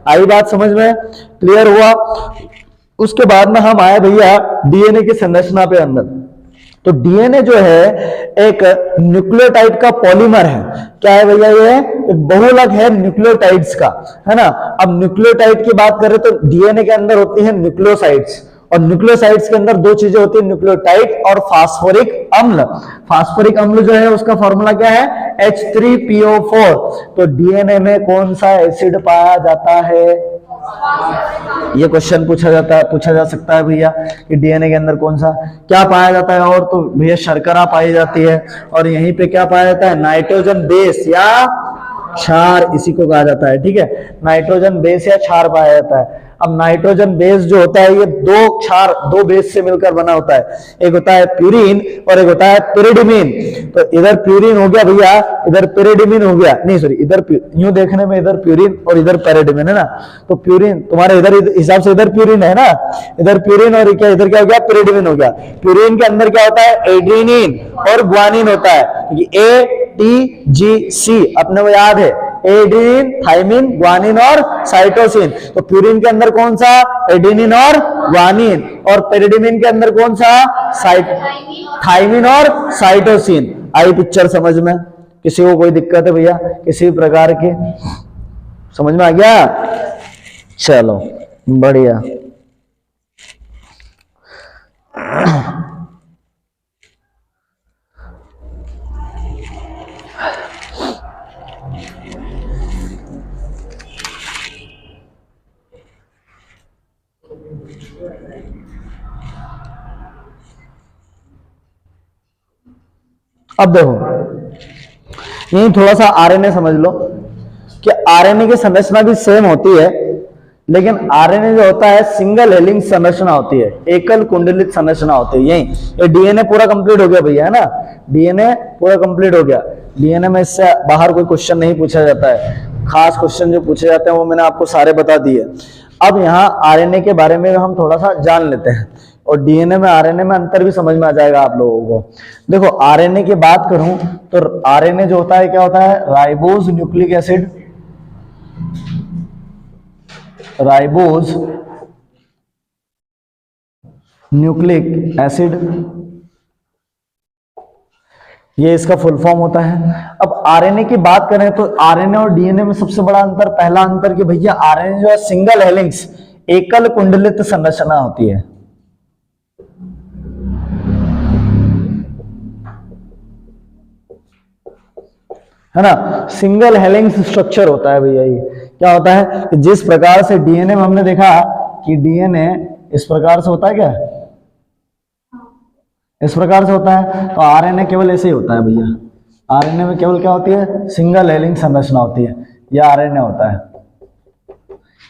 आई बात समझ में? क्लियर हुआ? उसके बाद में हम आए भैया डीएनए की संरचना पे अंदर। तो डीएनए जो है एक न्यूक्लियोटाइड का पॉलीमर है। क्या है भैया? ये एक बहुलक है न्यूक्लियोटाइड्स का, है ना। अब न्यूक्लियोटाइड की बात करें तो डीएनए के अंदर होती है न्यूक्लियोसाइड्स, और न्यूक्लियोसाइड्स के अंदर 2 चीजें होती है, न्यूक्लियोटाइड और फास्फोरिक अम्ल। फास्फोरिक अम्ल जो है उसका फॉर्मूला क्या है, H3PO4। तो डीएनए में कौन सा एसिड पाया जाता है? ये क्वेश्चन पूछा जा सकता है भैया कि डीएनए के अंदर कौन सा क्या पाया जाता है। और तो भैया शर्करा पाई जाती है, और यहीं पे क्या पाया जाता है, नाइट्रोजन बेस या क्षार, इसी को कहा जाता है, ठीक है। नाइट्रोजन बेस या क्षार पाया जाता है। अब नाइट्रोजन बेस जो होता है ये 2 क्षार, 2 बेस से मिलकर बना होता है। एक होता है प्यूरिन और एक होता है पिरिडिमिन। तो इधर प्यूरिन हो गया भैया, इधर पिरिडिमिन हो गया, नहीं सॉरी, इधर यूं देखने में इधर प्यूरिन और इधर पिरिडिमिन है ना। तो प्यूरिन तुम्हारे इधर हिसाब से इधर प्यूरिन है ना, इधर प्यूरिन, और क्या इधर क्या हो गया, पिरिडिमिन हो गया। प्यूरिन के अंदर क्या होता है, एडेनिन और ग्वानिन होता है, क्योंकि ATGC अपने को याद है, एडेनिन, थाइमिन, ग्वानिन और साइटोसिन। तो प्यूरिन के अंदर कौन सा, एडेनिन और ग्वानिन, और पेरिडिमिन के अंदर कौन सा, थाइमिन और साइटोसिन। आई पिक्चर समझ में? किसी को कोई दिक्कत है भैया किसी प्रकार की? समझ में आ गया? चलो बढ़िया। अब देखो यही थोड़ा सा आरएनए समझ लो कि आरएनए की संरचना भी सेम होती है, लेकिन आरएनए जो होता है सिंगल हेलिक्स संरचना होती है, एकल कुंडलित संरचना होती है। यही ये डीएनए पूरा कंप्लीट हो गया भैया, है ना, डीएनए पूरा कंप्लीट हो गया। डीएनए में इससे बाहर कोई क्वेश्चन नहीं पूछा जाता है। खास क्वेश्चन जो पूछे जाते हैं वो मैंने आपको सारे बता दिए। अब यहाँ आरएनए के बारे में हम थोड़ा सा जान लेते हैं, और डीएनए में आरएनए में अंतर भी समझ में आ जाएगा आप लोगों को। देखो आरएनए की बात करूं तो आरएनए जो होता है क्या होता है, ribose nucleic acid, ribose nucleic acid ये इसका फुल फॉर्म होता है। अब आरएनए की बात करें तो आरएनए और डीएनए में सबसे बड़ा अंतर, पहला अंतर कि भैया आरएनए जो है सिंगल हेलिक्स एकल कुंडलित संरचना होती है ना, सिंगल हेलिक्स स्ट्रक्चर होता है भैया। ये क्या होता है कि जिस प्रकार से डीएनए में हमने देखा कि डीएनए इस प्रकार से होता है, क्या इस प्रकार से होता है, तो आरएनए केवल ऐसे ही होता है भैया। आरएनए में केवल क्या होती है, सिंगल हेलिक्स संरचना होती है। यह आरएनए होता है,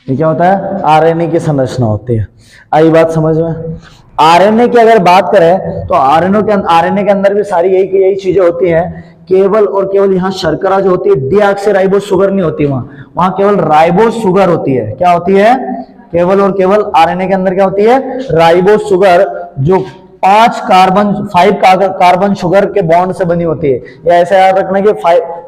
ये क्या होता है, आरएनए की संरचना होती है। आई बात समझ में। आरएनए की अगर बात करें तो आरएनए के अंदर भी सारी यही चीजें होती हैं, केवल और केवल यहाँ शर्करा जो होती है, डीऑक्सीराइबोज शुगर नहीं होती, वहां केवल राइबोज शुगर होती है। क्या होती है, केवल और केवल आरएनए के अंदर क्या होती है, राइबोज शुगर, जो 5 कार्बन शुगर के बॉन्ड से बनी होती है। या ऐसे याद रखना कि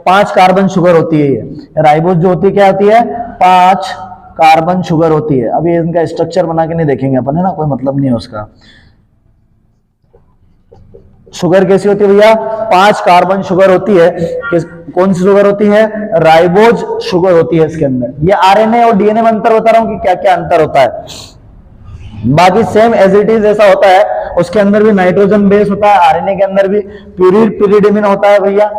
5 कार्बन शुगर होती है। ये राइबोज जो होती है क्या होती है, 5 कार्बन शुगर होती है। अभी इनका स्ट्रक्चर बना के नहीं देखेंगे अपन, है ना, कोई मतलब नहीं है उसका। शुगर कैसी होती है भैया, 5 कार्बन शुगर होती है। कौन सी शुगर होती है, राइबोज शुगर होती है इसके अंदर। ये आरएनए और डीएनए में अंतर बता रहा हूं कि क्या क्या अंतर होता है। बाकी सेम एज इट इज ऐसा होता है। उसके अंदर भी नाइट्रोजन बेस होता है, आरएनए के अंदर भी पिरिडिमिन होता है भैया।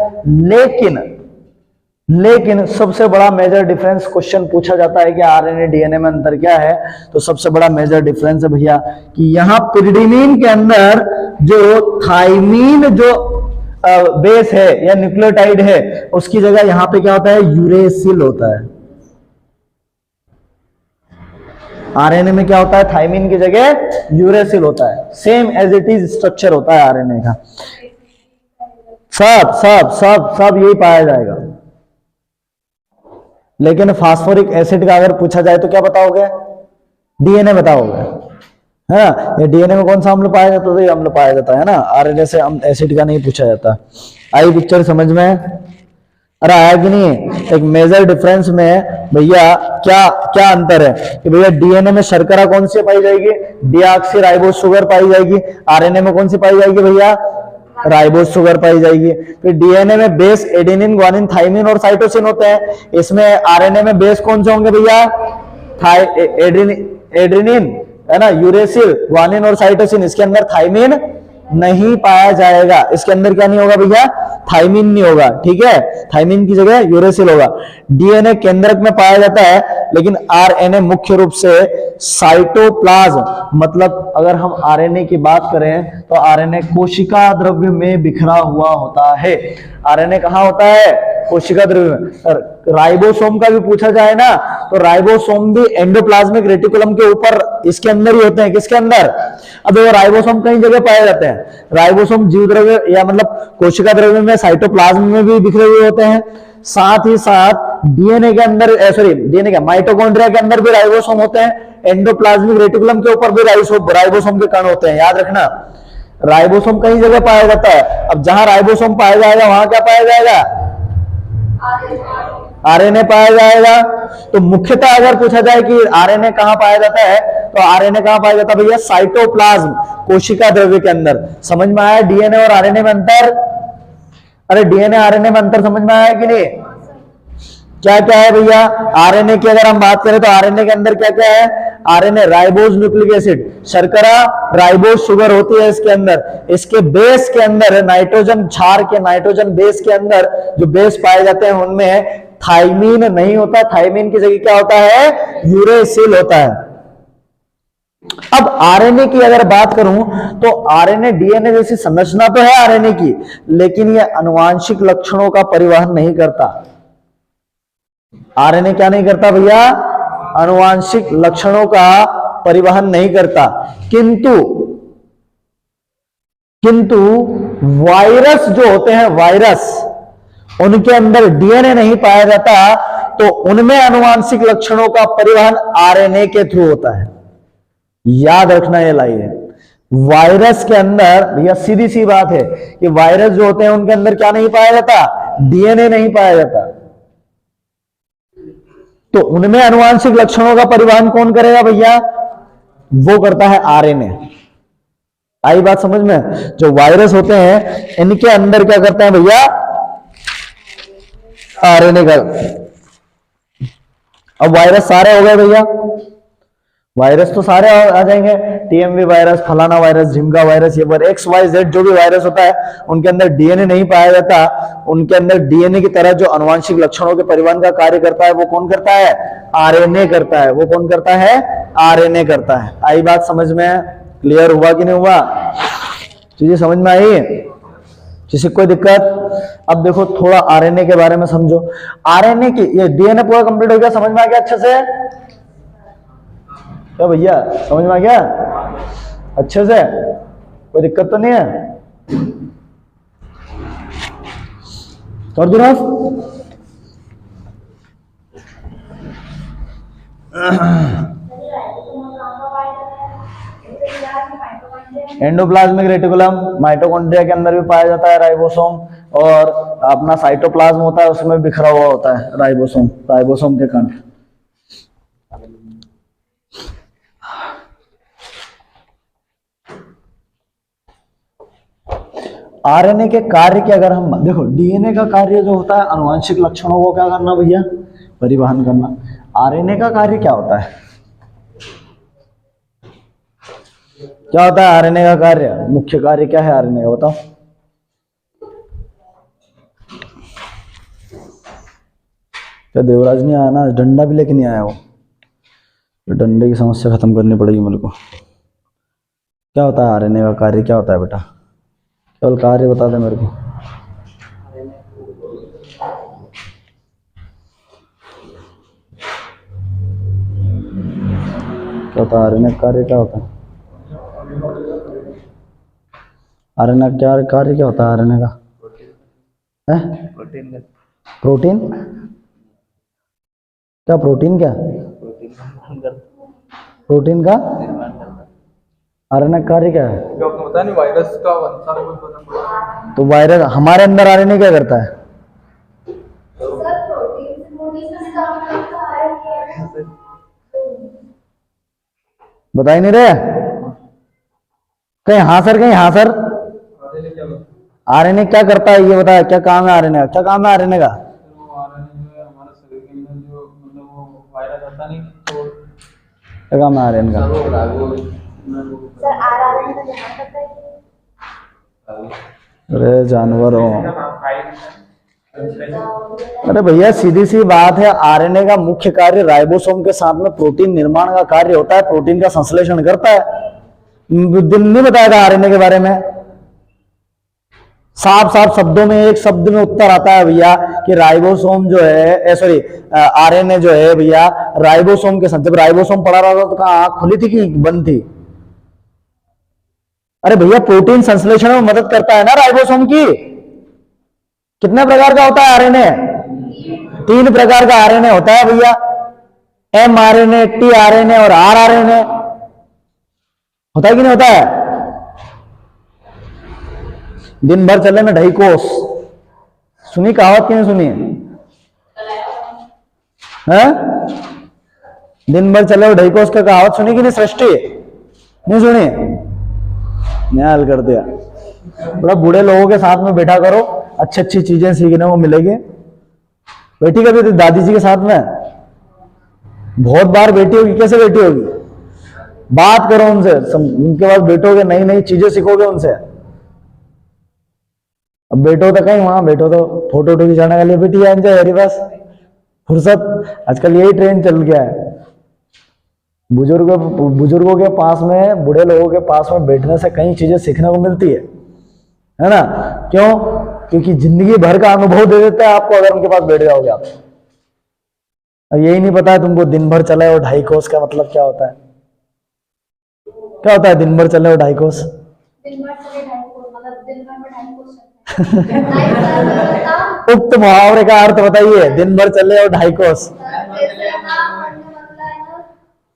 लेकिन सबसे बड़ा मेजर डिफरेंस क्वेश्चन पूछा जाता है कि आरएनए डीएनए में अंतर क्या है, तो सबसे बड़ा मेजर डिफरेंस है भैया कि यहां पिरिडिमिन के अंदर जो थाइमीन जो बेस है या न्यूक्लियोटाइड है, उसकी जगह यहां पे क्या होता है, यूरेसिल होता है। आरएनए में क्या होता है, थाइमीन की जगह यूरेसिल होता है। Same as it is structure होता है आरएनए का। सब सब सब सब यही पाया जाएगा। लेकिन फास्फोरिक एसिड का अगर पूछा जाए तो क्या बताओगे, डीएनए बताओगे, है ना। ये डीएनए में कौन सा अम्ल पाया जाता है, तो ये अम्ल पाया जाता है ना। आरएनए से एसिड का नहीं पूछा जाता। आई पिक्चर समझ में, अरे आया कि नहीं। एक मेजर डिफरेंस में भैया क्या क्या अंतर है कि भैया डीएनए में शर्करा कौन सी पाई जाएगी, डीऑक्सीराइबोज शुगर पाई जाएगी। आरएनए में कौन सी पाई जाएगी भैया, राइबोज शुगर पाई जाएगी। फिर डीएनए में बेस एडेनिन, ग्वानिन, थाइमिन और साइटोसिन होते हैं। इसमें आरएनए में बेस कौन से होंगे भैया, एड्रेनिन, है ना, यूरेसिल, ग्वानिन और साइटोसिन। इसके अंदर थाइमिन नहीं पाया जाएगा। इसके अंदर क्या नहीं होगा भैया, थाइमिन नहीं होगा, ठीक है। थाइमिन की जगह यूरेसिल होगा। डीएनए केंद्रक में पाया जाता है, लेकिन आरएनए मुख्य रूप से साइटोप्लाज्म, मतलब अगर हम आरएनए की बात करें तो आरएनए कोशिका द्रव्य में बिखरा हुआ होता है। आरएनए कहां होता है, कोशिका द्रव्य में। राइबोसोम का भी पूछा जाए ना, तो राइबोसोम भी एंडोप्लाज्मिक रेटिकुलम के ऊपर इसके अंदर ही होते हैं। किसके अंदर, अब वो राइबोसोम कई जगह पाए जाते हैं। राइबोसोम जीव द्रव्य या मतलब कोशिका द्रव्य में, साइटोप्लाज्म में भी बिखरे हुए होते हैं। साथ ही साथ डीएनए के अंदर, डीएनए क्या, माइटोकॉन्ड्रिया के अंदर भी राइबोसोम होते हैं। एंडोप्लाज्मिक रेटिकुलम के ऊपर भी राइबोसोम के कण होते हैं। याद रखना, राइबोसोम कई जगह पाया जाता है। अब जहां राइबोसोम पाया जाएगा वहां क्या पाया जाएगा, आरएनए पाया जाएगा। तो मुख्यतः अगर पूछा जाए कि आरएनए कहां पाया जाता है, तो आरएनए कहां पाया जाता है भैया, साइटोप्लाज्म, कोशिका द्रव्य के अंदर। समझ में आया डीएनए और आरएनए में अंतर। अरे डीएनए आरएनए में अंतर समझ में आया कि नहीं, क्या क्या है भैया। आरएनए की अगर हम बात करें तो आरएनए के अंदर क्या क्या है, आरएनए राइबोज न्यूक्लिक एसिड, शर्करा राइबोज शुगर होती है इसके अंदर। इसके बेस के अंदर नाइट्रोजन क्षार के, नाइट्रोजन बेस के अंदर जो बेस पाए जाते हैं उनमें थाइमीन नहीं होता। थाइमीन की जगह क्या होता है, यूरेसिल होता है। अब आरएनए की अगर बात करूं तो आरएनए डीएनए जैसी संरचना तो है आरएनए की, लेकिन यह आनुवांशिक लक्षणों का परिवहन नहीं करता। आरएनए क्या नहीं करता भैया, आनुवांशिक लक्षणों का परिवहन नहीं करता। किंतु वायरस जो होते हैं, वायरस, उनके अंदर डीएनए नहीं पाया जाता, तो उनमें आनुवांशिक लक्षणों का परिवहन आरएनए के थ्रू होता है। याद रखना ये लाइन, वायरस के अंदर भैया सीधी सी बात है कि वायरस जो होते हैं उनके अंदर क्या नहीं पाया जाता, डीएनए नहीं पाया जाता। तो उनमें आनुवांशिक लक्षणों का परिवहन कौन करेगा भैया, वो करता है आरएनए। आई बात समझ में? जो वायरस होते हैं इनके अंदर क्या करते हैं भैया, आरएनए का। अब वायरस सारे हो गए भैया, वायरस तो सारे आ जाएंगे, टीएमवी वायरस, फलाना वायरस, झिमका वायरस, ये पर एक्स वाई जेड जो भी वायरस होता है उनके अंदर डीएनए नहीं पाया जाता। उनके अंदर डीएनए की तरह जो अनुवांशिक लक्षणों के परिवहन का कार्य करता है वो कौन करता है? आरएनए करता है। वो कौन करता है? आरएनए करता है। आई बात समझ में? क्लियर हुआ कि नहीं हुआ? चीजें समझ में आई? किसी कोई दिक्कत? अब देखो थोड़ा आरएनए के बारे में समझो। आरएनए की ये डीएनए पूरा कंप्लीट हो गया, समझ में आ गया अच्छे से? क्या भैया समझ में आ गया अच्छे से? कोई दिक्कत तो नहीं है? कर दो ना। एंडोप्लाज्मिक रेटिकुलम, माइटोकॉन्ड्रिया के अंदर भी पाया जाता है राइबोसोम, और अपना साइटोप्लाज्म होता है उसमें बिखरा हुआ होता है राइबोसोम, राइबोसोम के कण। आरएनए के कार्य की अगर हम देखो, डीएनए का कार्य जो होता है अनुवांशिक लक्षणों को क्या करना भैया? परिवहन करना। आरएनए का कार्य क्या होता है? क्या होता है आरएनए का कार्य? मुख्य कार्य क्या है आरएनए का, बताओ? क्या देवराज नहीं आया ना? डंडा भी लेके नहीं आया वो, तो डंडे की समस्या खत्म करनी पड़ेगी मेरे को। क्या होता है आरएनए का कार्य, क्या होता है बेटा? केवल कार्य बता दे मेरे को। क्या होता है आरएनए कार्य, क्या होता है आरएनए क्या कार्य, क्या होता है आरएनए का? है प्रोटीन? क्या प्रोटीन? क्या प्रोटीन का आरएनए कार्य क्या है? पता नहीं, वायरस का बनता। तो वायरस हमारे अंदर आरएनए क्या करता है? बता ही नहीं रहे? कहीं हाँ सर, कहीं हाँ सर। आरएनए क्या करता है ये बताया, क्या काम है आरएनए का? क्या काम है आरएनए का? हमारे शरीर के अंदर जो मतलब वो वायरस आता नहीं, तो क्या काम है आरएनए का? सर आरआरएनए का ध्यान रखता है। अरे जानवर हो। अरे भैया सीधी सी बात है, आरएनए का मुख्य कार्य राइबोसोम के साथ में प्रोटीन निर्माण का कार्य होता है, प्रोटीन का संश्लेषण करता है। दिन नहीं बताएगा आरएनए के बारे में? साफ साफ शब्दों में, एक शब्द में उत्तर आता है भैया कि राइबोसोम जो है, सॉरी आरएनए जो है भैया राइबोसोम के साथ। जब राइबोसोम पड़ा रहा था तो कहाँ आंख खुली थी कि बंद थी? अरे भैया प्रोटीन संश्लेषण में मदद करता है ना राइबोसोम की। कितने प्रकार का होता है आरएनए? 3 प्रकार का आरएनए होता है भैया, एम आरएनए, टी आरएनए और आर आरएनए। होता है कि नहीं होता है? दिन भर चले में ढाई कोस, सुनी कहावत कि नहीं सुनी है? दिन भर चले ढाई कोस का कहावत सुनी कि नहीं? सृष्टि नहीं सुनी? नया हल कर दिया। बड़ा बूढ़े लोगों के साथ में बैठा करो, अच्छी अच्छी चीजें सीखने को मिलेगी। बैठी कभी तो दादी जी के साथ में बहुत बार बैठी होगी, कैसे बैठी होगी? बात करो उनसे, उनके पास बैठोगे नई नई चीजें सीखोगे उनसे। अब बैठो तो कहीं वहां बैठो तो फोटो वोटो खिंचाने के लिए बैठी है हमारे पास फुर्सत। आजकल यही ट्रेंड चल गया है, बुजुर्गों के पास में, बूढ़े लोगों के पास में बैठने से कई चीजें सीखने को मिलती है ना? क्यों? क्योंकि जिंदगी भर का अनुभव दे देते हैं आपको अगर उनके पास बैठ जाओगे आप। अब यही नहीं पता है तुमको दिन भर चले और ढाई कोस का मतलब क्या होता है? क्या होता है दिन भर चले और ढाई कोस? दिन भर चले ढाई कोस मतलब दिन भर में ढाई कोस चलते हैं। उक्त मुहावरे का अर्थ बताइए, दिन भर चले और ढाई कोस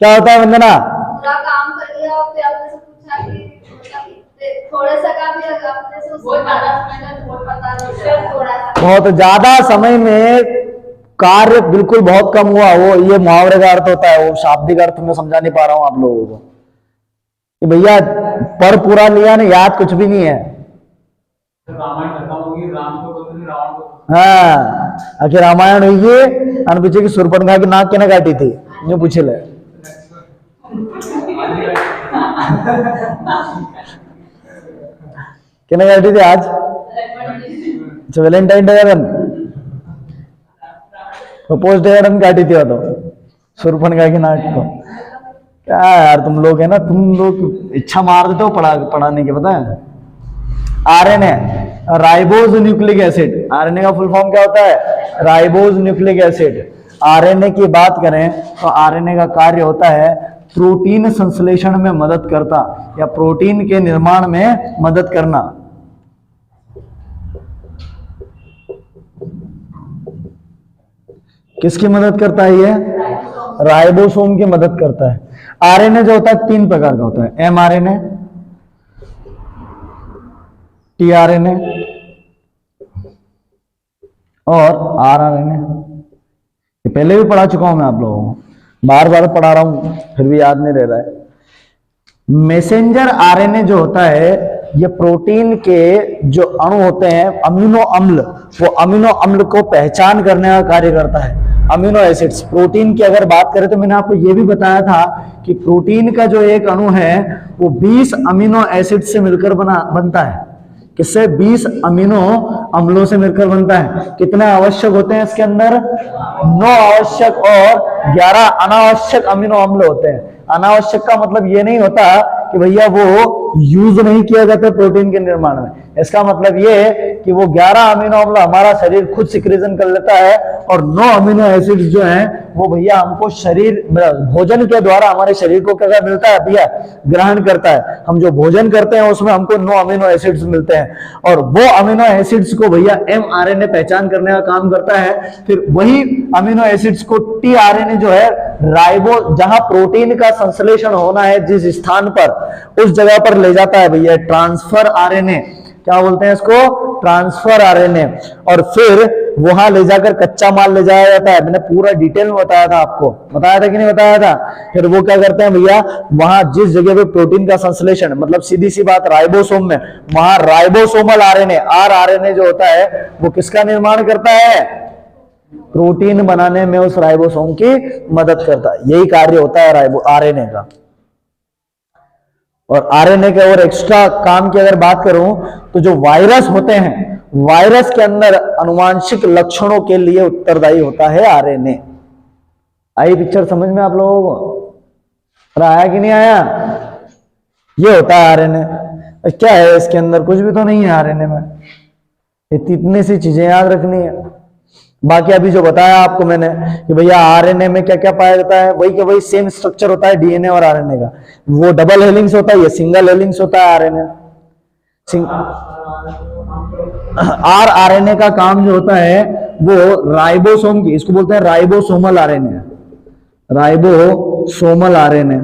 क्या होता है वंदना? पूरा काम कर लिया और फिर आपने से पूछा कि थोड़ा सा काम भी आपने से उसको बहुत ज्यादा समय में कार्य बिल्कुल बहुत कम हुआ, वो ये मुहावरे का अर्थ होता है। वो शाब्दिक अर्थ में समझा नहीं पा रहा हूं आप लोगों को। कि भैया पढ़ पूरा लिया ना, याद कुछ भी नहीं है। रामायण खत्म होगी, राम को पता नहीं रावण को। हाँ, आखिर रामायण हुई है अन पीछे की सुरपनखा की नाक केना काटी थी, यूं पूछे ले। केना काटी थी आज? अच्छा, वैलेंटाइन डे का दिन, प्रपोज डे का दिन काटी थी वो तो, सुरपनखा की नाक को। क्या यार तुम लोग है ना, तुम लोग इच्छा मार देते हो पढ़ाने के, पता है। RNA, ribose nucleic acid. RNA का फुल फॉर्म क्या होता है? Ribose nucleic acid. आरएनए की बात करें तो आरएनए का कार्य होता है प्रोटीन संश्लेषण में मदद करता, या प्रोटीन के निर्माण में मदद करना। किसकी मदद करता है ये? राइबोसोम की मदद करता है। आरएनए जो होता है 3 प्रकार का होता है, एमआरएनए, टीआरएनए और आरआरएनए। ये पहले भी पढ़ा चुका हूं मैं आप लोगों को, बार बार पढ़ा रहा हूं फिर भी याद नहीं रह रहा है। मैसेंजर आरएनए जो होता है, ये प्रोटीन के जो अणु होते हैं, अमीनो अम्ल, वो अमीनो अम्ल को पहचान करने का कार्य करता है। अमीनो एसिड्स, प्रोटीन की अगर बात करें तो मैंने आपको ये भी बताया था कि प्रोटीन का जो एक अणु है वो 20 अमीनो एसिड से मिलकर बनता है। किससे? 20 अमीनो अम्लों से मिलकर बनता है। कितने आवश्यक होते हैं इसके अंदर? 9 आवश्यक और 11 अनावश्यक अमीनो अम्ल होते हैं। अनावश्यक का मतलब ये नहीं होता कि भैया वो यूज नहीं किया जाता प्रोटीन के निर्माण में। इसका मतलब ये कि वो 11 अमीनो अम्ल हमारा शरीर खुद सिक्रीजन कर लेता है, और 9 अमीनो एसिड्स जो हैं वो भैया हमको शरीर भोजन के द्वारा हमारे शरीर को क्या मिलता है भैया? ग्रहण करता है। हम जो भोजन करते हैं उसमें हमको 9 अमीनो एसिड्स मिलते हैं, और वो अमीनो एसिड्स को भैया एमआरएनए पहचान करने का काम करता है। फिर वही अमीनो एसिड्स को टीआरएनए जो है, राइबो, जहां प्रोटीन का संश्लेषण होना है जिस स्थान पर, उस जगह पर ले जाता है भैया ट्रांसफर आरएनए। क्या बोलते हैं इसको? Transfer RNA. और फिर वहां ले जाकर कच्चा माल ले जाया जाता है। मैंने पूरा डिटेल में बताया था आपको, बताया था कि नहीं बताया था? फिर वो क्या करते हैं भैया, वहां जिस जगह पे प्रोटीन का संश्लेषण, मतलब सीधी सी बात राइबोसोम में, वहां राइबोसोमल आरएनए, आरआरएनए जो होता है वो किसका निर्माण करता है? प्रोटीन बनाने में उस राइबोसोम की मदद करता है। यही कार्य होता है आरएनए का। और आरएनए के और एक्स्ट्रा काम की अगर बात करूं तो जो वायरस होते हैं, वायरस के अंदर अनुवांशिक लक्षणों के लिए उत्तरदायी होता है आरएनए। आई पिक्चर समझ में आप लोगों को? आया कि नहीं आया? ये होता है आरएनए। क्या है इसके अंदर? कुछ भी तो नहीं है आरएनए में। इतनी सी चीजें याद रखनी है। बाकी अभी जो बताया आपको मैंने कि भैया आरएनए में क्या क्या पाया जाता है, वही के वही सेम स्ट्रक्चर होता है डीएनए और आरएनए का। वो डबल हेलिंग्स होता है, ये सिंगल हेलिंग्स होता है आरएनए। आरएनए का काम जो होता है वो राइबोसोम की, इसको बोलते हैं राइबोसोमल आरएनए, राइबोसोमल आरएनए।